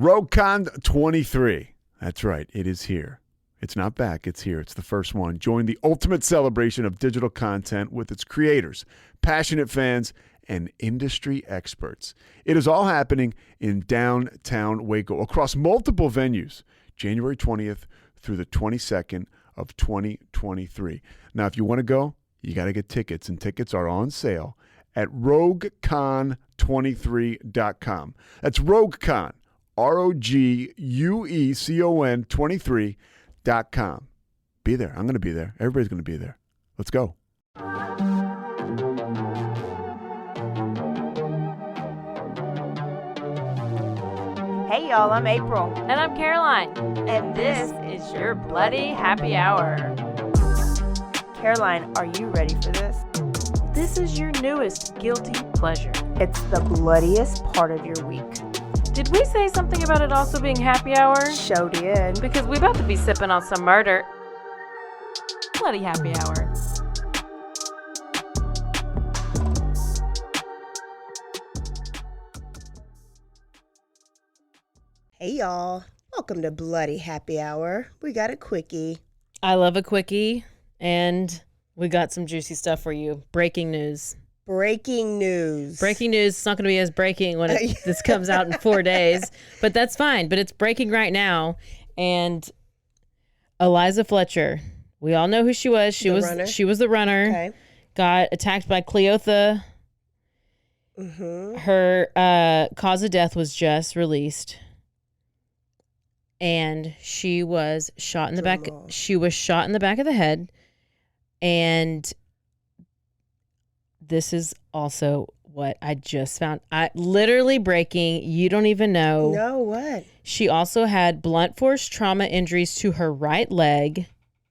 RogueCon 23. That's right. It is here. It's not back. It's here. It's the first one. Join the ultimate celebration of digital content with its creators, passionate fans, and industry experts. It is all happening in downtown Waco across multiple venues, January 20th through the 22nd of 2023. Now, if you want to go, you got to get tickets, and tickets are on sale at RogueCon23.com. That's RogueCon, RogueCon 23.com. Be there. I'm going to be there. Everybody's going to be there. Let's go. Hey y'all, I'm April. And I'm Caroline. And this is your Bloody Happy Hour. Caroline, are you ready for this? This is your newest guilty pleasure. It's the bloodiest part of your week. Did we say something about it also being happy hour? Show did. Because we're about to be sipping on some murder. Bloody Happy Hour. Hey y'all, welcome to Bloody Happy Hour. We got a quickie. I love a quickie, and we got some juicy stuff for you. Breaking news. Breaking news. Breaking news. It's not going to be as breaking when this comes out in 4 days, but that's fine. But it's breaking right now. And Eliza Fletcher, we all know who she was. She was the runner. Okay. Got attacked by Cleotha. Mm-hmm. Her cause of death was just released. And she was shot in the back. She was shot in the back of the head. And this is also what I just found. Literally breaking. You don't even know. No, what? She also had blunt force trauma injuries to her right leg,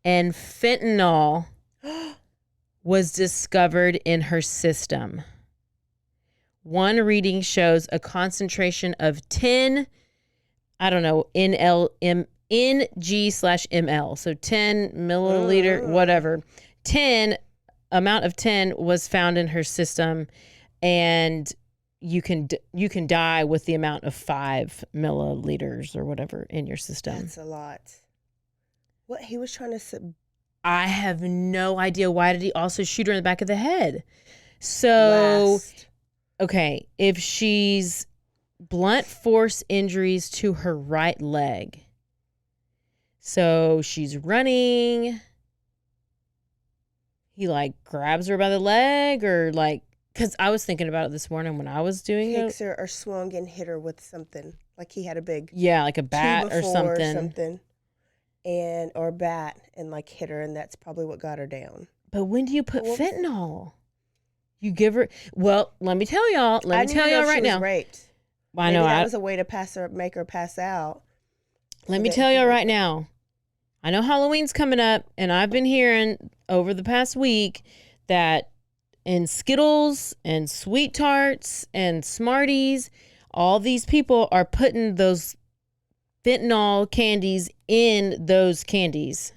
and fentanyl was discovered in her system. One reading shows a concentration of 10, I don't know, NG/ml. So 10 milliliter, whatever. 10, amount of 10 was found in her system, and you can die with the amount of 5 milliliters or whatever in your system. That's a lot. What he was trying to I have no idea. Why did he also shoot her in the back of the head? So, okay, if she's blunt force injuries to her right leg, so she's running, he like grabs her by the leg, or like, because I was thinking about it this morning when I was doing it. Kicks her or swung and hit her with something. Like he had a big like a bat or something. And or bat and like hit her, and that's probably what got her down. But when do you put fentanyl? You give her. Well, let me tell y'all. Let me tell y'all right now. Raped. I know that was a way to make her pass out. Let me tell y'all right now. I know Halloween's coming up, and I've been hearing over the past week that in Skittles and Sweet Tarts and Smarties, all these people are putting those fentanyl candies in those candies.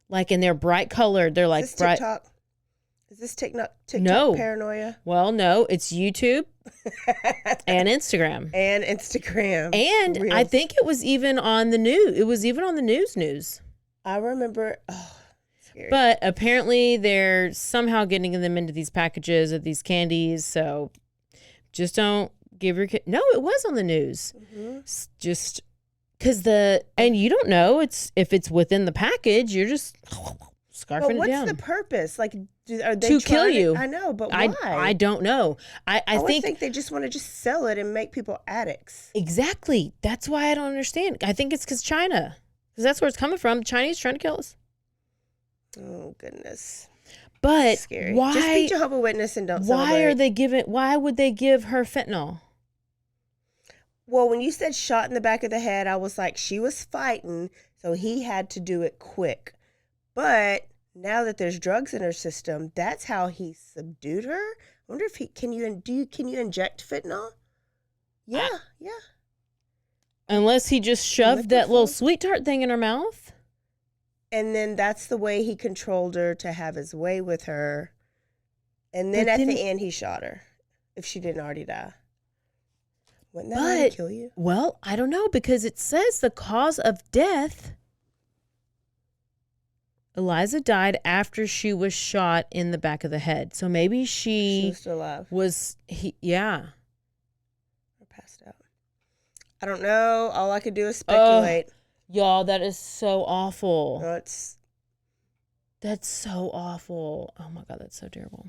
Like, and they're bright colored. They're like bright. TikTok? Is this TikTok no. paranoia? Well, no, it's YouTube and Instagram. And Instagram. And Reels. I think it was even on the news. It was even on the news. I remember. Oh, scary. But apparently they're somehow getting them into these packages of these candies. So just don't give your kid. No, it was on the news. Mm-hmm. Just because and you don't know if it's within the package, you're just scarfing it down. What's the purpose? Like, are they to kill you? I know, but why? I don't know. I think they just want to sell it and make people addicts. Exactly. That's why I don't understand. I think it's because China. Because that's where it's coming from. Chinese trying to kill us. Oh, goodness. But scary. Why? Just be Jehovah's Witness and don't celebrate. Why would they give her fentanyl? Well, when you said shot in the back of the head, I was like, she was fighting, so he had to do it quick. But now that there's drugs in her system, that's how he subdued her. I wonder if can you inject fentanyl? Yeah. Unless he just shoved that little sweet tart thing in her mouth. And then that's the way he controlled her to have his way with her. And then at the end, he shot her, if she didn't already die. Wouldn't that really But, kill you? well, I don't know, because it says the cause of death. Eliza died after she was shot in the back of the head. So maybe She she was still alive. Yeah. Or passed out. I don't know. All I could do is speculate. Y'all, that is so awful. No, it's That's so awful. Oh my God, that's so terrible.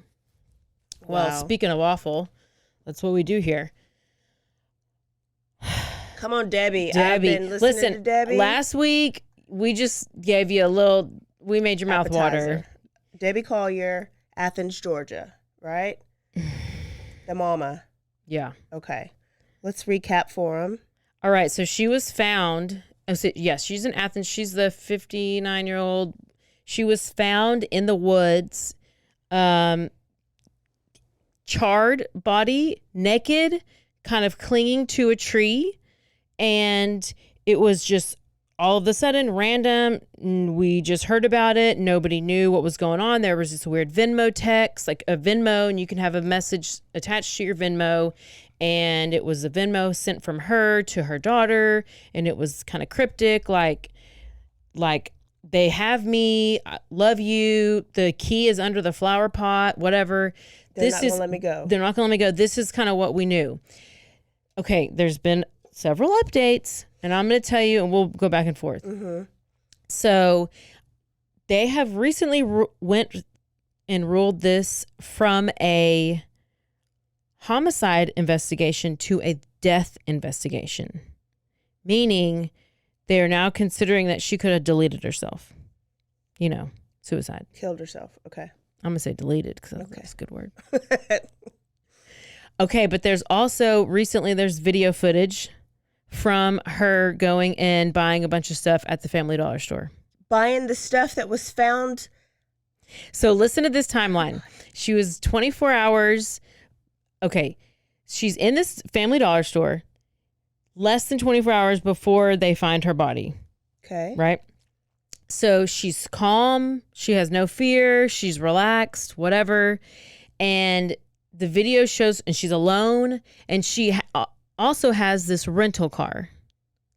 wow. Well, speaking of awful, that's what we do here. Come on, Debbie. Debbie, I've been listening to Debbie. last week we just gave you a little. We made your mouth water. Appetizer. Debbie Collier, Athens, Georgia. Right. The mama. Yeah. Okay. Let's recap for them. All right. So she was found. Oh, so, yes, she's in Athens. She's the 59-year-old. She was found in the woods, charred body, naked, kind of clinging to a tree. And it was just all of a sudden random. We just heard about it. Nobody knew what was going on. There was this weird Venmo text, like a Venmo, and you can have a message attached to your Venmo. And it was a Venmo sent from her to her daughter. And it was kind of cryptic, like, they have me, I love you. The key is under the flower pot, whatever. They're not going to let me go. They're not going to let me go. This is kind of what we knew. Okay, there's been several updates, and I'm going to tell you, and we'll go back and forth. Mm-hmm. So they have recently went and ruled this from a homicide investigation to a death investigation, meaning they are now considering that she could have deleted herself. You know, suicide. Killed herself. Okay. I'm going to say deleted because that's a good word. Okay, but there's video footage from her going and buying a bunch of stuff at the Family Dollar store. Buying the stuff that was found. So listen to this timeline. She was 24 hours. Okay, she's in this Family Dollar store less than 24 hours before they find her body. Okay. Right? So she's calm. She has no fear. She's relaxed, whatever. And the video shows, and she's alone. And she also has this rental car.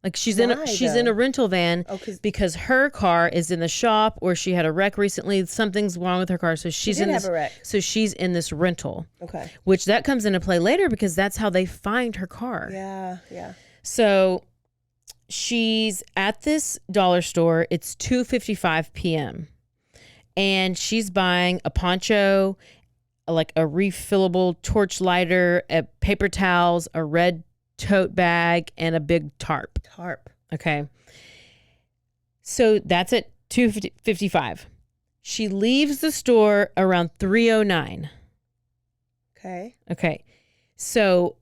Like she's in a rental van because her car is in the shop, or she had a wreck recently. Something's wrong with her car. So she's in this wreck. So she's in this rental. Okay. Which that comes into play later because that's how they find her car. Yeah, yeah. So she's at this dollar store. It's 2:55 p.m. And she's buying a poncho, like a refillable torch lighter, paper towels, a red tote bag, and a big tarp. Okay. So that's at 2:55. She leaves the store around 3:09. Okay. So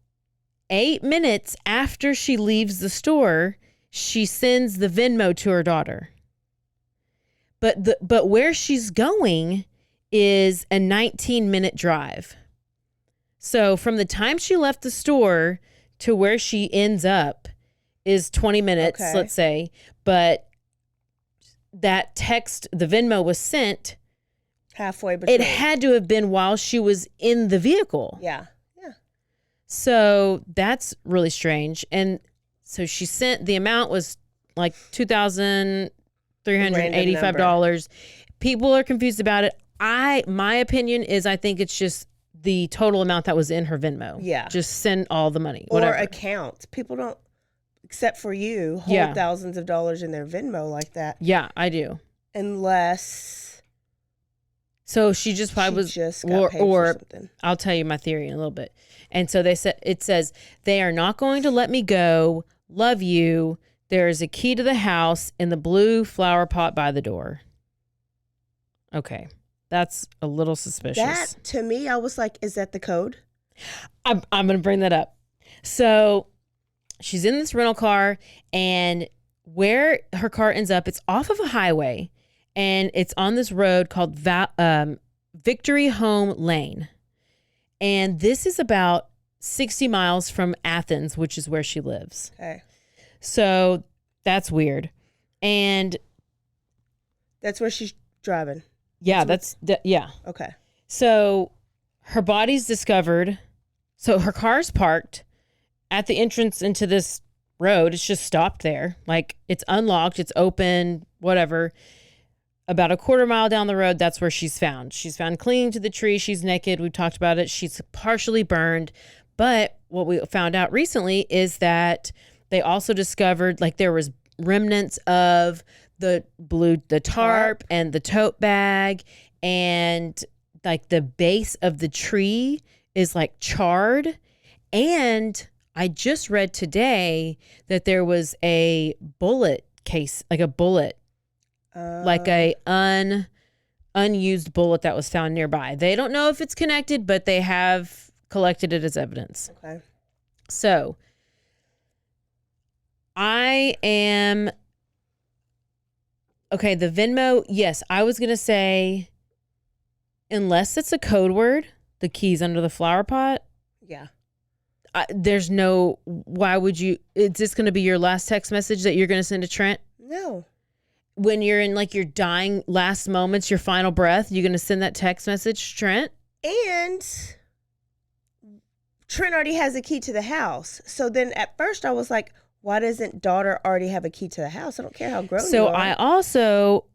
8 minutes after she leaves the store, she sends the Venmo to her daughter. But where she's going is a 19-minute drive. So from the time she left the store to where she ends up is 20 minutes, let's say. But that text, the Venmo was sent halfway between. It had to have been while she was in the vehicle. Yeah. So that's really strange. And so she sent, the amount was like $2,385. People are confused about it. My opinion is I think it's just the total amount that was in her Venmo. Yeah. Just send all the money. Whatever. Or account. People don't, except for you, hold thousands of dollars in their Venmo like that. Yeah, I do. Unless. So she just probably was, just got paid for something. I'll tell you my theory in a little bit. And so it says, they are not going to let me go. Love you. There is a key to the house in the blue flower pot by the door. Okay. That's a little suspicious. That, to me, I was like, is that the code? I'm going to bring that up. So she's in this rental car, and where her car ends up, it's off of a highway, and it's on this road called Victory Home Lane. And this is about 60 miles from Athens, which is where she lives. Okay. So that's weird. And that's where she's driving. Yeah, yeah. Okay. So her body's discovered. So her car's parked at the entrance into this road. It's just stopped there. Like, it's unlocked, it's open, whatever. About a quarter mile down the road, that's where she's found. She's found clinging to the tree. She's naked. We've talked about it. She's partially burned. But what we found out recently is that they also discovered, like, there was remnants of the tarp and the tote bag, and like the base of the tree is like charred. And I just read today that there was a bullet case, like a bullet, like a unused bullet that was found nearby. They don't know if it's connected, but they have collected it as evidence. Okay. So I am okay. The Venmo, yes, I was gonna say, unless it's a code word, the keys under the flower pot. Yeah. There's no. Why would you? Is this gonna be your last text message that you're gonna send to Trent? No. When you're in like your dying last moments, your final breath, you're gonna send that text message to Trent? And Trent already has a key to the house. So then at first I was like, why doesn't daughter already have a key to the house? I don't care how grown you So are. I also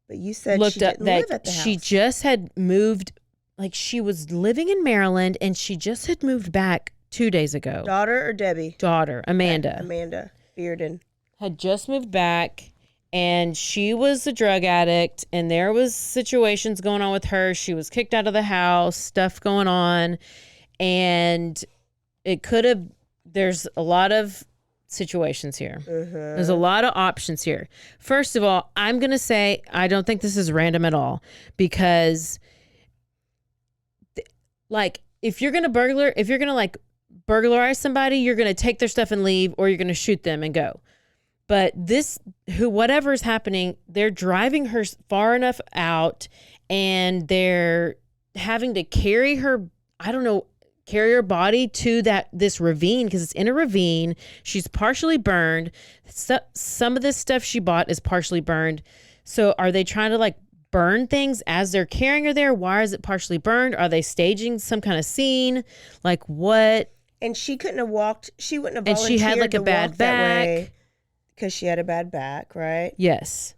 But you said looked she up didn't that live at the house. she just had moved, like she was living in Maryland and she just had moved back 2 days ago. Daughter or Debbie? Daughter, Amanda. Okay, Amanda Bearden. Had just moved back, and she was a drug addict, and there was situations going on with her. She was kicked out of the house, stuff going on, and it could have, there's a lot of situations here. There's a lot of options here. First of all, I'm going to say I don't think this is random at all, because like if you're going to like burglarize somebody, you're going to take their stuff and leave, or you're going to shoot them and go. But whatever is happening, they're driving her far enough out, and they're having to carry her body to this ravine, because it's in a ravine. She's partially burned. Some of this stuff she bought is partially burned. So are they trying to like burn things as they're carrying her there? Why is it partially burned? Are they staging some kind of scene? Like what? And she couldn't have walked. She wouldn't have And volunteered she had like to a bad walk that back. way because she had a bad back, right? Yes.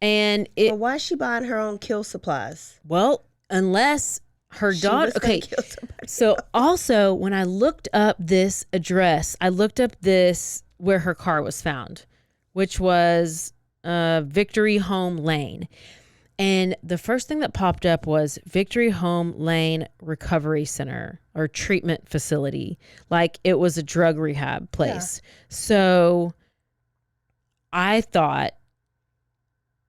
And But why is she buying her own kill supplies? well, unless her She daughter, was gonna okay. kill somebody. So also when I looked up this address, I looked up this where her car was found, which was Victory Home Lane. And the first thing that popped up was Victory Home Lane Recovery Center or treatment facility. Like it was a drug rehab place. Yeah. So I thought,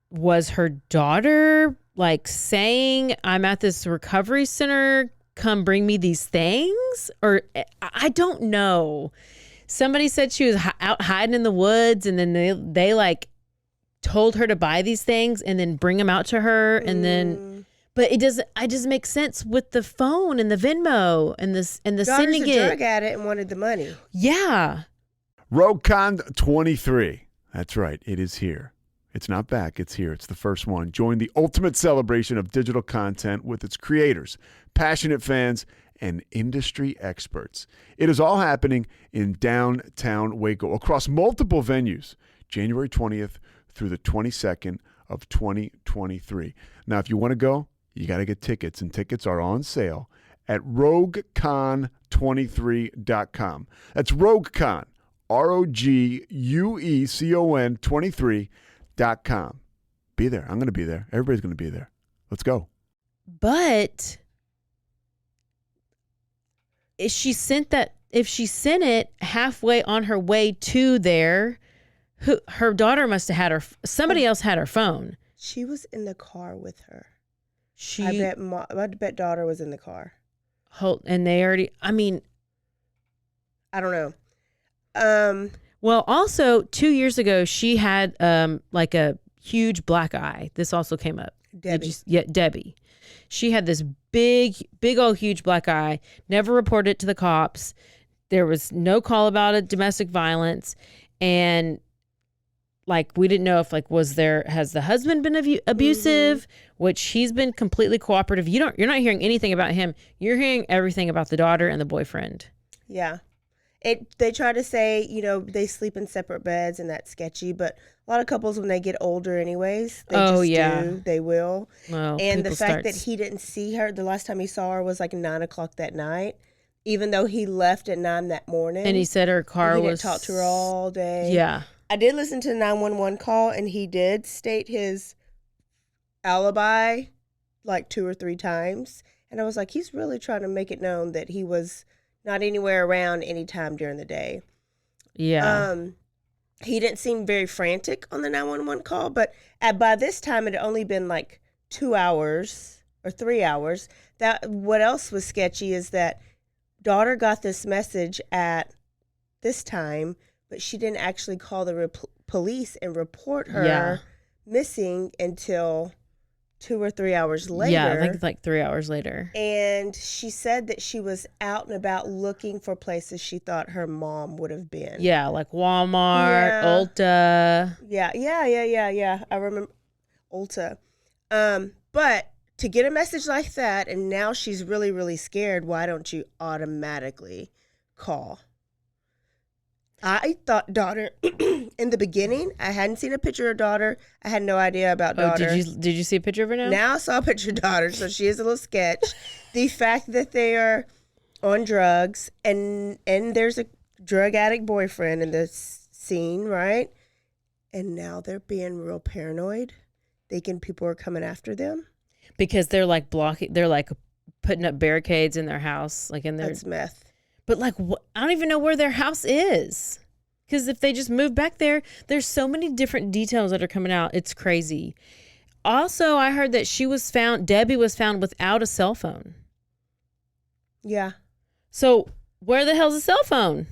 was her daughter like saying, I'm at this recovery center, come bring me these things? Or I don't know. Somebody said she was out hiding in the woods, and then they like told her to buy these things and then bring them out to her. And then, but it doesn't make sense with the phone and the Venmo and the sending it. Daughter's a drug addict and wanted the money. Yeah. RogueCon 23. That's right. It is here. It's not back. It's here. It's the first one. Join the ultimate celebration of digital content with its creators, passionate fans, and industry experts. It is all happening in downtown Waco across multiple venues, January 20th through the 22nd of 2023. Now, if you want to go, you got to get tickets, and tickets are on sale at RogueCon23.com. That's RogueCon, RogueCon 23.com. Be there. I'm going to be there. Everybody's going to be there. Let's go. But if she sent it halfway on her way to there, her daughter must have had somebody else had her phone. She was in the car with her. I bet daughter was in the car. And they already, I don't know. Well, also 2 years ago, she had like a huge black eye. This also came up. Debbie. Debbie. She had this big old huge black eye. Never reported it to the cops. There was no call about it, domestic violence, and like we didn't know if like has the husband been abusive, which he's been completely cooperative. You're not hearing anything about him. You're hearing everything about the daughter and the boyfriend. Yeah. They try to say, they sleep in separate beds and that's sketchy, but a lot of couples when they get older anyways, they do. They will. Well, and the fact that he didn't see her, the last time he saw her was like 9 o'clock that night, even though he left at 9 that morning. And he said her car he was... didn't talk to her all day. Yeah. I did listen to the 911 call, and he did state his alibi like 2 or 3 times. And I was like, he's really trying to make it known that he was not anywhere around any time during the day. Yeah. He didn't seem very frantic on the 911 call, but by this time it had only been like 2 hours or 3 hours. What else was sketchy is that daughter got this message at this time, but she didn't actually call the police and report her missing until 2 or 3 hours later. Yeah, I think like 3 hours later. And she said that she was out and about looking for places she thought her mom would have been. Yeah, like Walmart, Ulta. Yeah. I remember Ulta. But to get a message like that, and now she's really, really scared, why don't you automatically call? I thought daughter in the beginning. I hadn't seen a picture of daughter. I had no idea about daughter. Did you see a picture of her now? Now I saw a picture of daughter, so she is a little sketch. The fact that they are on drugs and there's a drug addict boyfriend in this scene, right? And now they're being real paranoid, thinking people are coming after them because they're like they're like putting up barricades in their house, like in their. That's meth. But like, I don't even know where their house is. Because if they just move back there, there's so many different details that are coming out. It's crazy. Also, I heard that Debbie was found without a cell phone. Yeah. So where the hell's a cell phone?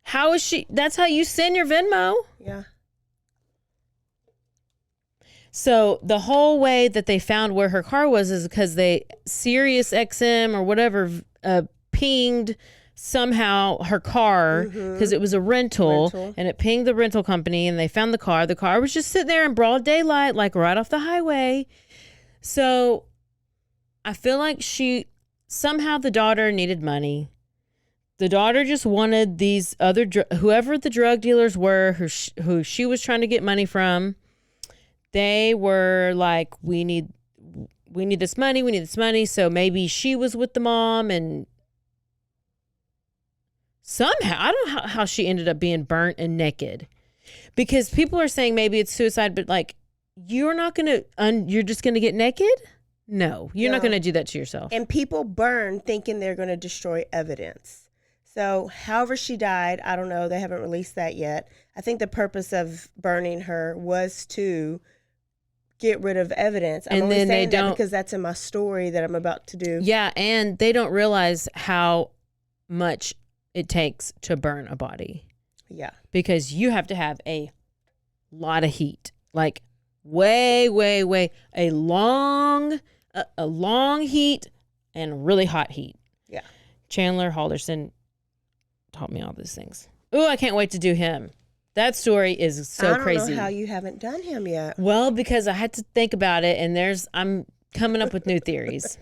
How is she? That's how you send your Venmo. Yeah. So the whole way that they found where her car was is because Sirius XM or whatever, pinged somehow her car because it was a rental and it pinged the rental company and they found the car. The car was just sitting there in broad daylight, like right off the highway. So I feel like somehow the daughter needed money. The daughter just wanted these other, whoever the drug dealers were, who she was trying to get money from. They were like, we need this money. We need this money. So maybe she was with the mom and somehow, I don't know how she ended up being burnt and naked, because people are saying maybe it's suicide, but like, you're just going to get naked? No, you're not going to do that to yourself. And people burn thinking they're going to destroy evidence. So however she died, I don't know. They haven't released that yet. I think the purpose of burning her was to get rid of evidence. I'm only saying that because that's in my story that I'm about to do. Yeah, and they don't realize how much it takes to burn a body. Yeah. Because you have to have a lot of heat. Like way, way, way. A long heat and really hot heat. Yeah. Chandler Halderson taught me all these things. Ooh, I can't wait to do him. That story is so crazy. I don't know how you haven't done him yet. Well, because I had to think about it, and I'm coming up with new theories.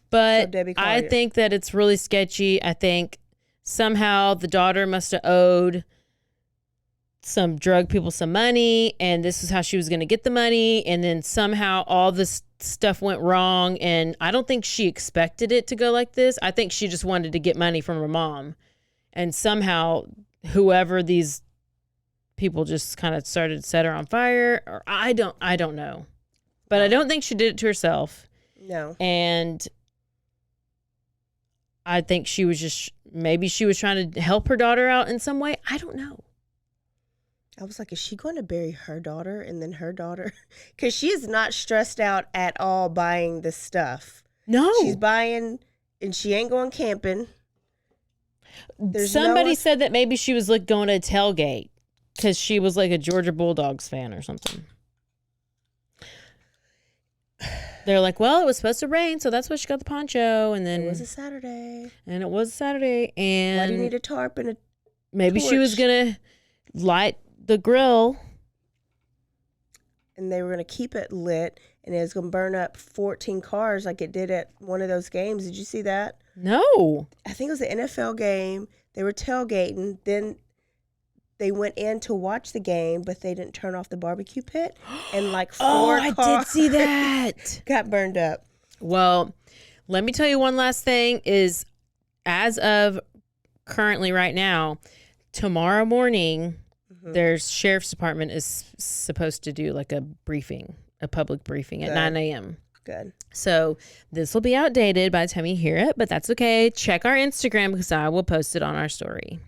But I think that it's really sketchy. I think somehow the daughter must have owed some drug people some money, and this is how she was going to get the money. And then somehow all this stuff went wrong. And I don't think she expected it to go like this. I think she just wanted to get money from her mom. And somehow whoever these people just kind of started to set her on fire, or I don't know. But I don't think she did it to herself. No. And I think maybe she was trying to help her daughter out in some way. I don't know. I was like, is she going to bury her daughter and then her daughter? Because she is not stressed out at all buying this stuff. No. She's buying, and she ain't going camping. Somebody said that maybe she was going to a tailgate because she was like a Georgia Bulldogs fan or something. They're like, well, it was supposed to rain, so that's why she got the poncho. And then it was a Saturday. And it was a Saturday. And why do you need a tarp and a maybe torch? She was going to light the grill. and they were going to keep it lit, and it was going to burn up 14 cars like it did at one of those games. Did you see that? No. I think it was an NFL game. They were tailgating. Then they went in to watch the game, but they didn't turn off the barbecue pit, and like 4 I cars did see that. got burned up. Well, let me tell you one last thing is, as of currently right now, tomorrow morning, their sheriff's department is supposed to do like a briefing, a public briefing at 9 a.m. Good. So this will be outdated by the time you hear it, but that's okay. Check our Instagram because I will post it on our story.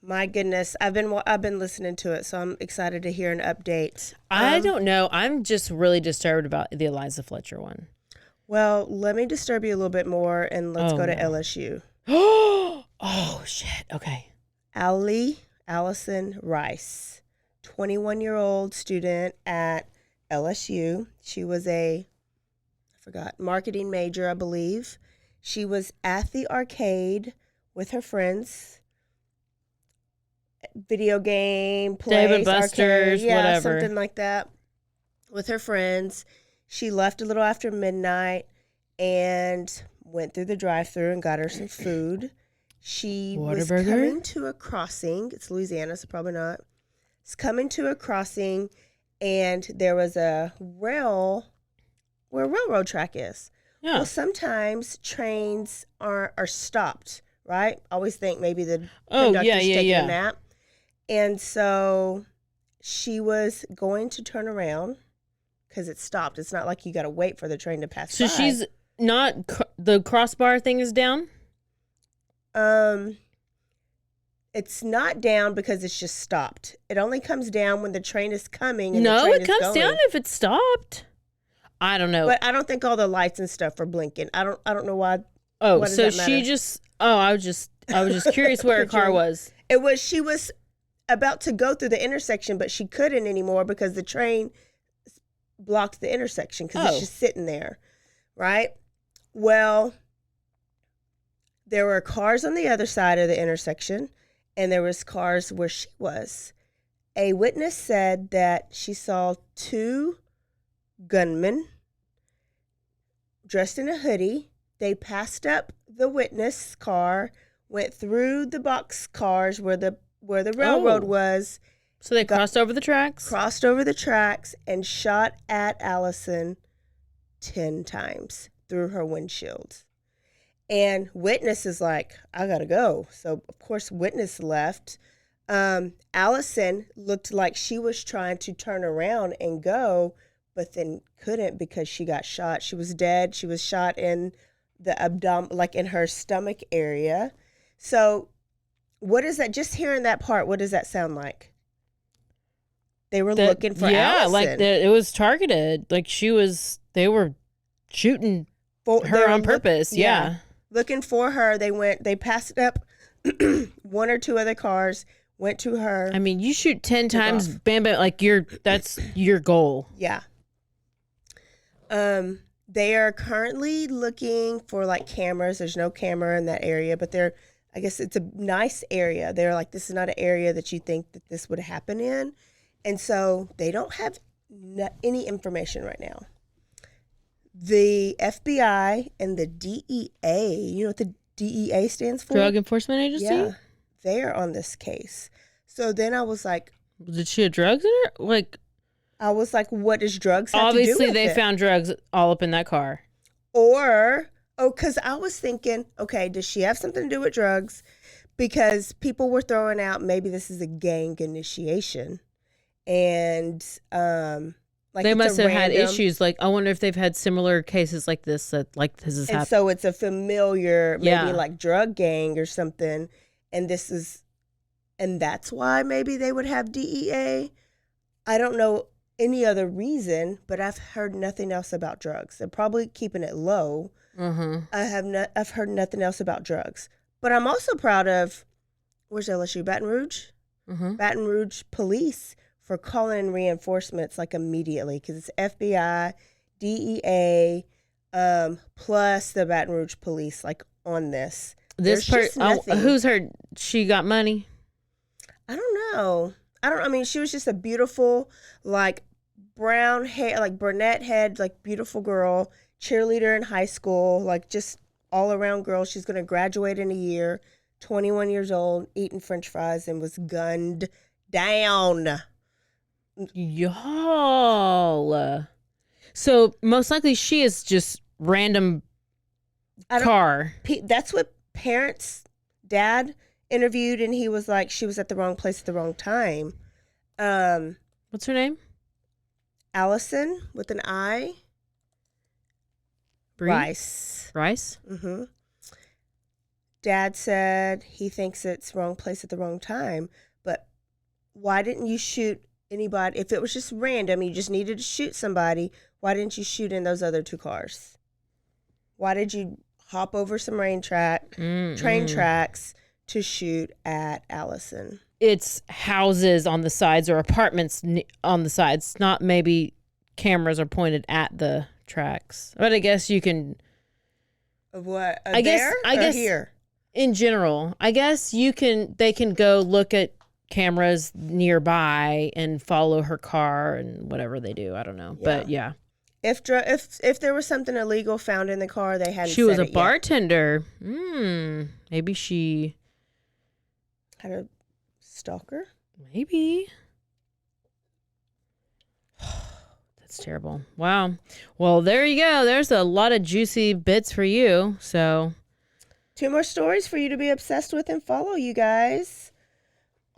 My goodness, I've been listening to it, so I'm excited to hear an update. I don't know. I'm just really disturbed about the Eliza Fletcher one. Well, let me disturb you a little bit more, and let's go to LSU. Oh, shit. Okay. Allison Rice, 21-year-old student at LSU. She was marketing major, I believe. She was at the arcade with her friends. Video game, place, Dave & Buster's, arcade, whatever. something like that, with her friends. She left a little after midnight and went through the drive-thru and got her some food. She was coming to a crossing. It's Louisiana, so probably not. It's coming to a crossing, and there was a rail where a railroad track is. Yeah. Well, sometimes trains are stopped, right? I always think maybe the conductor's taking a nap. And so she was going to turn around because it stopped. It's not like you got to wait for the train to pass by. So she's not, the crossbar thing is down? It's not down because it's just stopped. It only comes down when the train is coming. And No, the train it comes is going. down if it's stopped. I don't know. But I don't think all the lights and stuff are blinking. I don't know why. Oh, what does so that she matter? just, I was just curious where her car was. She was about to go through the intersection, but she couldn't anymore because the train blocked the intersection because it's just sitting there, right? Well, there were cars on the other side of the intersection, and there was cars where she was. A witness said that she saw 2 gunmen dressed in a hoodie. They passed up the witness car, went through the box cars where the railroad was. So they crossed over the tracks? Crossed over the tracks and shot at Allison 10 times through her windshield. And witness is like, I gotta go. So of course witness left. Allison looked like she was trying to turn around and go, but then couldn't because she got shot. She was dead. She was shot in the abdomen, like in her stomach area. So what is that? Just hearing that part, what does that sound like? They were looking for Allison. Yeah, like it was targeted. Like they were shooting her on purpose. Yeah. Looking for her. They passed up 1 or 2 other cars, went to her. I mean, you shoot 10 times, bam, bam, like that's your goal. Yeah. They are currently looking for like cameras. There's no camera in that area, but I guess it's a nice area. They're like, this is not an area that you think that this would happen in. And so they don't have any information right now. The FBI and the DEA, you know what the DEA stands for? Drug Enforcement Agency? Yeah, they are on this case. So then I was like, did she have drugs in her? Like, I was like, what does drugs have to do obviously with they it? found drugs all up in that car. Because I was thinking, okay, does she have something to do with drugs? Because people were throwing out maybe this is a gang initiation. And like they must have had issues. Like, I wonder if they've had similar cases like this has happened. And so it's a familiar, maybe like drug gang or something. And that's why maybe they would have DEA. I don't know any other reason, but I've heard nothing else about drugs. They're probably keeping it low. Mm-hmm. I've heard nothing else about drugs. But I'm also proud of, where's LSU? Baton Rouge? Mm-hmm. Baton Rouge police for calling in reinforcements like immediately, because it's FBI, DEA, plus the Baton Rouge police like on this. This person, who's her? She got money. I don't know. I mean, she was just a beautiful, like brown hair, like brunette head, like beautiful girl, cheerleader in high school, like just all around girl. She's going to graduate in a year, 21 years old, eating French fries, and was gunned down. Y'all. So most likely she is just random car. That's what parents' dad interviewed, and he was like, she was at the wrong place at the wrong time. What's her name? Allison with an I. Rice. Mm-hmm. Dad said he thinks it's wrong place at the wrong time, but why didn't you shoot anybody? If it was just random, you just needed to shoot somebody, why didn't you shoot in those other two cars? Why did you hop over some train tracks to shoot at Allison? It's houses on the sides or apartments on the sides, not maybe cameras are pointed at the tracks. But I guess you can. What? I guess here. In general, I guess they can go look at cameras nearby and follow her car and whatever they do. I don't know. Yeah. But yeah. If there was something illegal found in the car, they hadn't. She was a bartender. Maybe she had a stalker. Maybe. That's terrible. Wow. Well, there you go. There's a lot of juicy bits for you. So 2 more stories for you to be obsessed with and follow, you guys.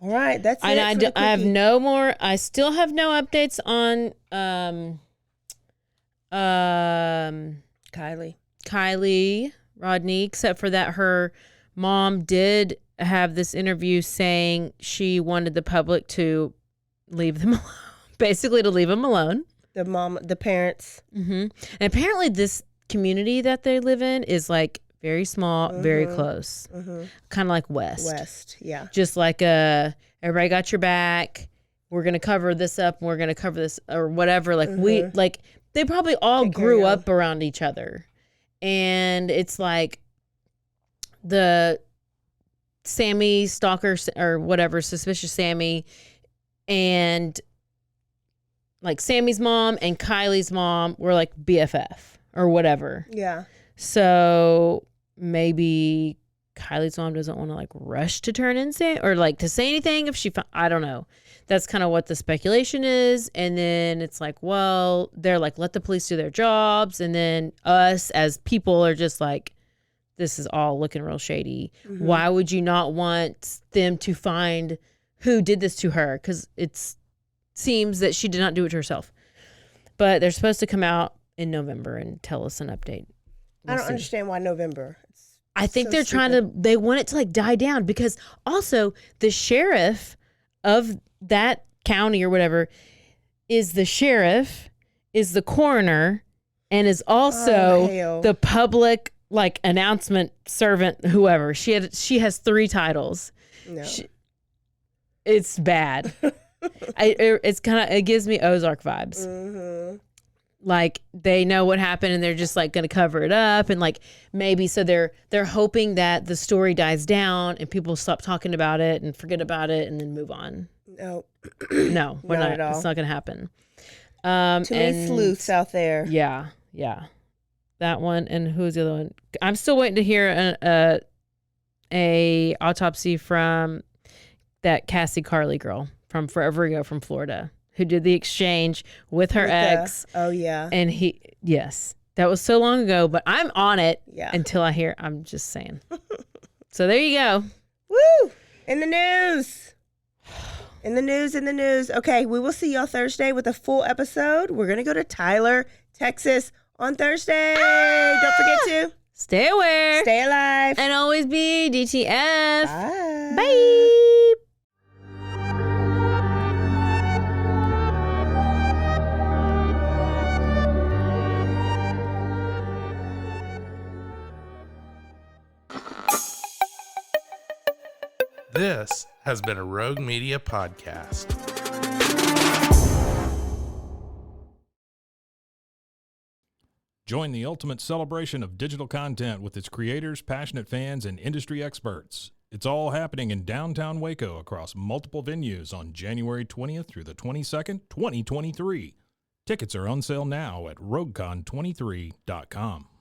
All right, that's it. I have no more. I still have no updates on Kylie Rodney, except for that her mom did have this interview saying she wanted the public to leave them alone, basically to leave them alone. The parents. Mm-hmm. And apparently this community that they live in is like very small, very close, kind of like West, yeah. Just like everybody got your back. We're gonna cover this up. We're gonna cover this or whatever. Like they probably all grew up around each other, and it's like the Sammy stalker or whatever, suspicious Sammy, and like Sammy's mom and Kylie's mom were like BFF or whatever. Yeah. So maybe Kylie's mom doesn't want to like rush to turn in or like to say anything if she I don't know. That's kind of what the speculation is. And then it's like, well, they're like, let the police do their jobs. And then us as people are just like, this is all looking real shady. Mm-hmm. Why would you not want them to find who did this to her? Because it seems that she did not do it to herself. But they're supposed to come out in November and tell us an update. I don't understand why November. I think they're they want it to like die down because also the sheriff of that county or whatever is the sheriff, is the coroner, and is also the public like announcement servant, whoever. She has 3 titles. No. It's bad. It gives me Ozark vibes. Mm-hmm. Like they know what happened and they're just like going to cover it up and like maybe so they're hoping that the story dies down and people stop talking about it and forget about it and then move on. No, we're not at all. It's not going to happen. Too many sleuths out there. Yeah, that one. And who's the other one? I'm still waiting to hear a autopsy from that Cassie Carly girl from Forever Ago from Florida, who did the exchange with her ex. Oh, yeah. And that was so long ago, but I'm on it until I hear, I'm just saying. So there you go. Woo! In the news. In the news. Okay, we will see y'all Thursday with a full episode. We're going to go to Tyler, Texas on Thursday. Don't forget to stay aware. Stay alive. And always be DTF. Bye. Bye. This has been a Rogue Media podcast. Join the ultimate celebration of digital content with its creators, passionate fans, and industry experts. It's all happening in downtown Waco across multiple venues on January 20th through the 22nd, 2023. Tickets are on sale now at roguecon23.com.